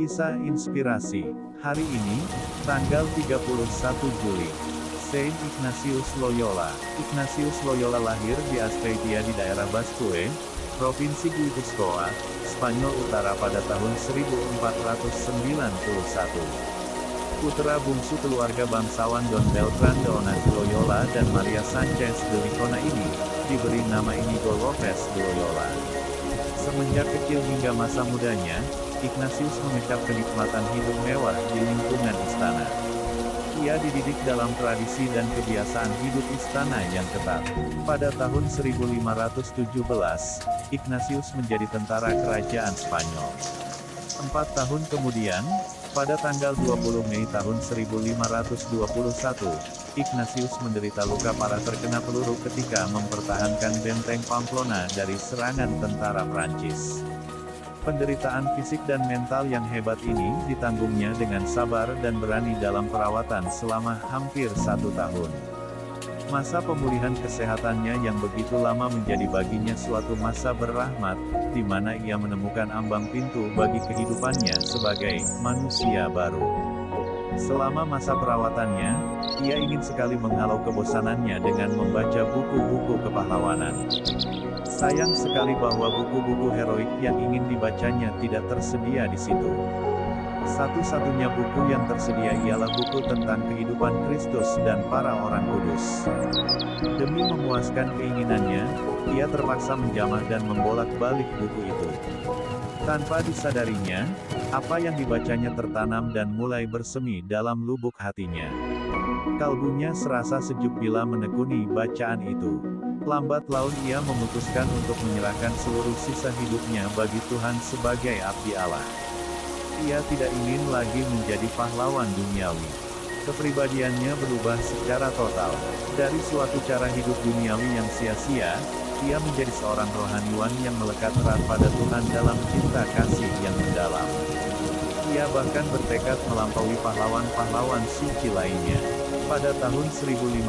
Kisah inspirasi. Hari ini, tanggal 31 Juli. Saint Ignatius Loyola. Ignatius Loyola lahir di Azpeitia di daerah Basque, Provinsi Guipúzcoa, Spanyol Utara pada tahun 1491. Putra bungsu keluarga bangsawan Don Beltrán de Onás Loyola dan Maria Sánchez de Licona ini, diberi nama Inigo López de Loyola. Semenjak kecil hingga masa mudanya, Ignatius mengecap kenikmatan hidup mewah di lingkungan istana. Ia dididik dalam tradisi dan kebiasaan hidup istana yang ketat. Pada tahun 1517, Ignatius menjadi tentara kerajaan Spanyol. 4 tahun kemudian, pada tanggal 20 Mei tahun 1521, Ignatius menderita luka parah terkena peluru ketika mempertahankan benteng Pamplona dari serangan tentara Prancis. Penderitaan fisik dan mental yang hebat ini ditanggungnya dengan sabar dan berani dalam perawatan selama hampir 1 tahun. Masa pemulihan kesehatannya yang begitu lama menjadi baginya suatu masa berrahmat, di mana ia menemukan ambang pintu bagi kehidupannya sebagai manusia baru. Selama masa perawatannya, ia ingin sekali menghalau kebosanannya dengan membaca buku-buku kepahlawanan. Sayang sekali bahwa buku-buku heroik yang ingin dibacanya tidak tersedia di situ. Satu-satunya buku yang tersedia ialah buku tentang kehidupan Kristus dan para orang kudus. Demi memuaskan keinginannya, ia terpaksa menjamah dan membolak-balik buku itu. Tanpa disadarinya, apa yang dibacanya tertanam dan mulai bersemi dalam lubuk hatinya. Kalbunya serasa sejuk bila menekuni bacaan itu. Lambat laun ia memutuskan untuk menyerahkan seluruh sisa hidupnya bagi Tuhan sebagai abdi Allah. Ia tidak ingin lagi menjadi pahlawan duniawi. Kepribadiannya berubah secara total. Dari suatu cara hidup duniawi yang sia-sia, ia menjadi seorang rohaniwan yang melekat erat pada Tuhan dalam cinta kasih yang mendalam. Ia bahkan bertekad melampaui pahlawan-pahlawan suci lainnya. Pada tahun 1522,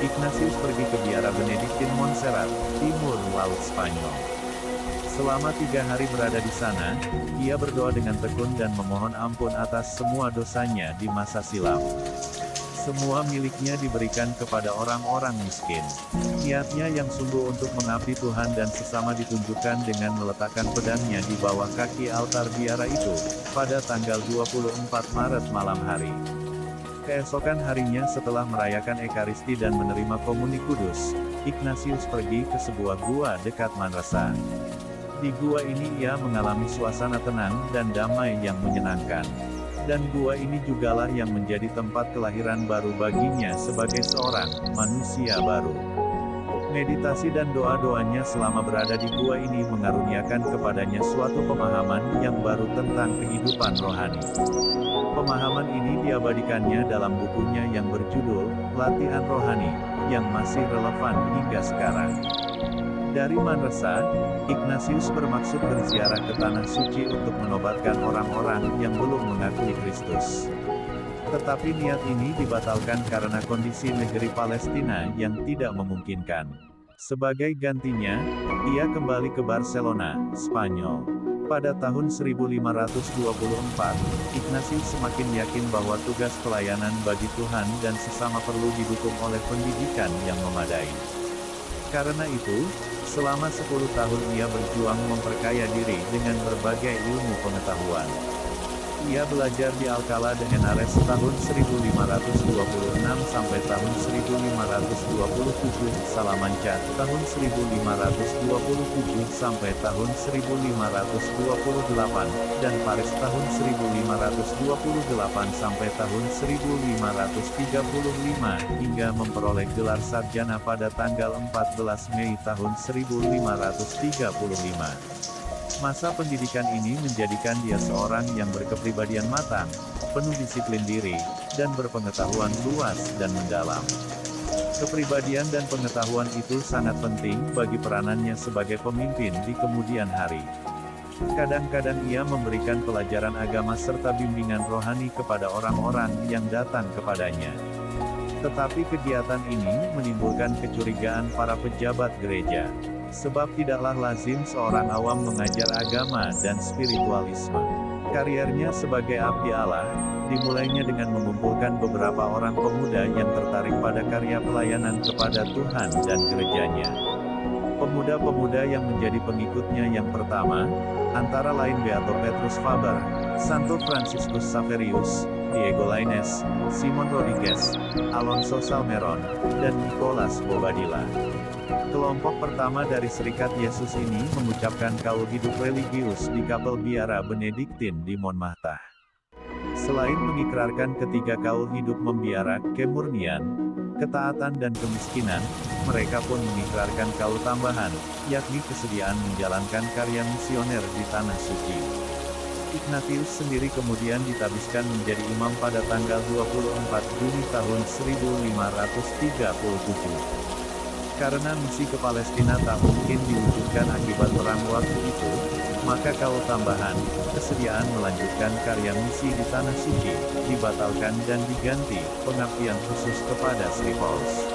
Ignatius pergi ke biara Benediktin Montserrat, timur laut Spanyol. Selama 3 hari berada di sana, ia berdoa dengan tekun dan memohon ampun atas semua dosanya di masa silam. Semua miliknya diberikan kepada orang-orang miskin. Niatnya yang sungguh untuk mengabdi Tuhan dan sesama ditunjukkan dengan meletakkan pedangnya di bawah kaki altar biara itu, pada tanggal 24 Maret malam hari. Keesokan harinya setelah merayakan Ekaristi dan menerima komuni kudus, Ignatius pergi ke sebuah gua dekat Manresa. Di gua ini ia mengalami suasana tenang dan damai yang menyenangkan. Dan gua ini jugalah yang menjadi tempat kelahiran baru baginya sebagai seorang manusia baru. Meditasi dan doa-doanya selama berada di gua ini mengaruniakan kepadanya suatu pemahaman yang baru tentang kehidupan rohani. Pemahaman ini diabadikannya dalam bukunya yang berjudul Latihan Rohani, yang masih relevan hingga sekarang. Dari Manresa, Ignatius bermaksud berziarah ke Tanah Suci untuk menobatkan orang-orang yang belum mengakui Kristus. Tetapi niat ini dibatalkan karena kondisi negeri Palestina yang tidak memungkinkan. Sebagai gantinya, ia kembali ke Barcelona, Spanyol. Pada tahun 1524, Ignatius semakin yakin bahwa tugas pelayanan bagi Tuhan dan sesama perlu didukung oleh pendidikan yang memadai. Karena itu, selama 10 tahun ia berjuang memperkaya diri dengan berbagai ilmu pengetahuan. Ia belajar di Alcalá de Henares tahun 1526 sampai tahun 1527, Salamanca tahun 1527 sampai tahun 1528, dan Paris tahun 1528 sampai tahun 1535, hingga memperoleh gelar sarjana pada tanggal 14 Mei tahun 1535. Masa pendidikan ini menjadikan dia seorang yang berkepribadian matang, penuh disiplin diri, dan berpengetahuan luas dan mendalam. Kepribadian dan pengetahuan itu sangat penting bagi peranannya sebagai pemimpin di kemudian hari. Kadang-kadang ia memberikan pelajaran agama serta bimbingan rohani kepada orang-orang yang datang kepadanya. Tetapi kegiatan ini menimbulkan kecurigaan para pejabat gereja. Sebab tidaklah lazim seorang awam mengajar agama dan spiritualisme. Kariernya sebagai abdi Allah, dimulainya dengan mengumpulkan beberapa orang pemuda yang tertarik pada karya pelayanan kepada Tuhan dan gerejanya. Pemuda-pemuda yang menjadi pengikutnya yang pertama, antara lain Beato Petrus Faber, Santo Franciscus Xaverius, Diego Lainez, Simon Rodriguez, Alonso Salmeron, dan Nicolas Bobadilla. Kelompok pertama dari Serikat Yesus ini mengucapkan kaul hidup religius di Kapel Biara Benediktin di Montmartre. Selain mengikrarkan ketiga kaul hidup membiara, kemurnian, ketaatan dan kemiskinan, mereka pun mengikrarkan kaul tambahan, yakni kesediaan menjalankan karya misioner di Tanah Suci. Ignatius sendiri kemudian ditabiskan menjadi imam pada tanggal 24 Juni tahun 1537. Karena misi ke Palestina tak mungkin diwujudkan akibat perang waktu itu, maka kaul tambahan, kesediaan melanjutkan karya misi di Tanah Suci, dibatalkan dan diganti, pengabdian khusus kepada Sri Paus.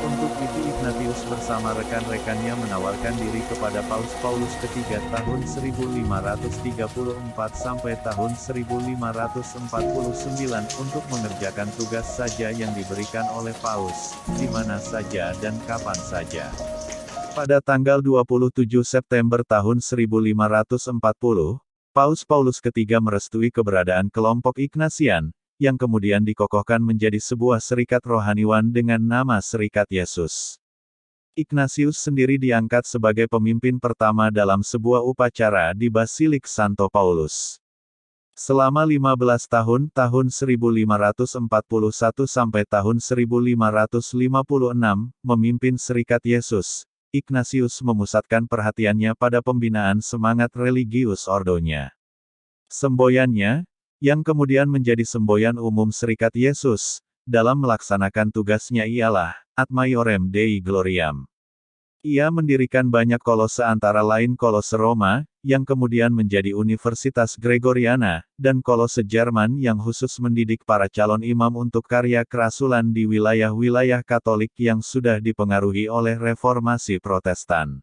Untuk itu Ignatius bersama rekan-rekannya menawarkan diri kepada Paus Paulus ketiga tahun 1534 sampai tahun 1549 untuk mengerjakan tugas saja yang diberikan oleh Paus, di mana saja dan kapan saja. Pada tanggal 27 September tahun 1540, Paus Paulus ketiga merestui keberadaan kelompok Ignatian, yang kemudian dikokohkan menjadi sebuah serikat rohaniwan dengan nama Serikat Yesus. Ignatius sendiri diangkat sebagai pemimpin pertama dalam sebuah upacara di Basilik Santo Paulus. Selama 15 tahun, tahun 1541 sampai tahun 1556, memimpin Serikat Yesus, Ignatius memusatkan perhatiannya pada pembinaan semangat religius ordonya. Semboyannya, yang kemudian menjadi semboyan umum Serikat Yesus, dalam melaksanakan tugasnya ialah, Ad Maiorem Dei Gloriam. Ia mendirikan banyak kolose antara lain Kolose Roma, yang kemudian menjadi Universitas Gregoriana, dan Kolose Jerman yang khusus mendidik para calon imam untuk karya kerasulan di wilayah-wilayah Katolik yang sudah dipengaruhi oleh Reformasi Protestan.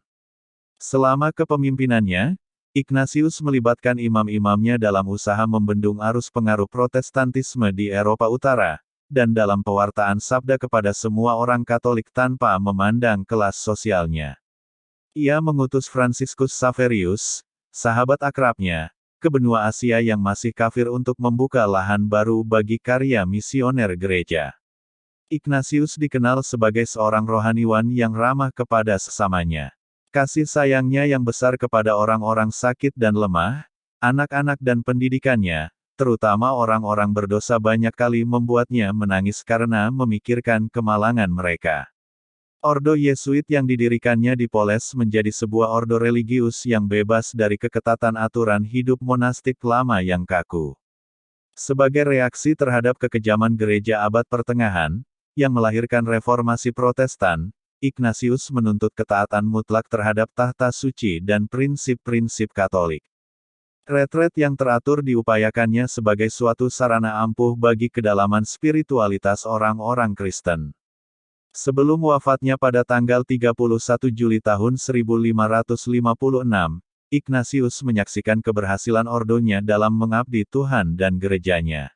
Selama kepemimpinannya, Ignatius melibatkan imam-imamnya dalam usaha membendung arus pengaruh Protestantisme di Eropa Utara, dan dalam pewartaan sabda kepada semua orang Katolik tanpa memandang kelas sosialnya. Ia mengutus Franciscus Xaverius, sahabat akrabnya, ke benua Asia yang masih kafir untuk membuka lahan baru bagi karya misioner gereja. Ignatius dikenal sebagai seorang rohaniwan yang ramah kepada sesamanya. Kasih sayangnya yang besar kepada orang-orang sakit dan lemah, anak-anak dan pendidikannya, terutama orang-orang berdosa banyak kali membuatnya menangis karena memikirkan kemalangan mereka. Ordo Yesuit yang didirikannya di Poles menjadi sebuah ordo religius yang bebas dari keketatan aturan hidup monastik lama yang kaku. Sebagai reaksi terhadap kekejaman gereja abad pertengahan, yang melahirkan reformasi Protestan, Ignatius menuntut ketaatan mutlak terhadap tahta suci dan prinsip-prinsip Katolik. Retret yang teratur diupayakannya sebagai suatu sarana ampuh bagi kedalaman spiritualitas orang-orang Kristen. Sebelum wafatnya pada tanggal 31 Juli tahun 1556, Ignatius menyaksikan keberhasilan ordonya dalam mengabdi Tuhan dan gerejanya.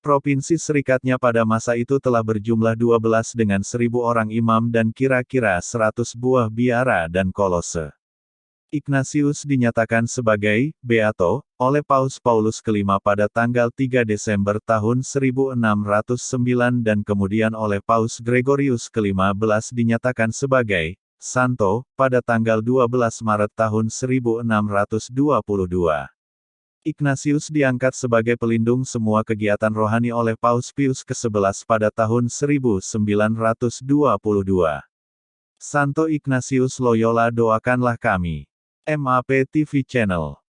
Provinsi serikatnya pada masa itu telah berjumlah 12 dengan 1.000 orang imam dan kira-kira 100 buah biara dan kolose. Ignatius dinyatakan sebagai Beato oleh Paus Paulus kelima pada tanggal 3 Desember tahun 1609 dan kemudian oleh Paus Gregorius ke-15 dinyatakan sebagai Santo pada tanggal 12 Maret tahun 1622. Ignatius diangkat sebagai pelindung semua kegiatan rohani oleh Paus Pius ke-11 pada tahun 1922. Santo Ignatius Loyola doakanlah kami. MAP TV Channel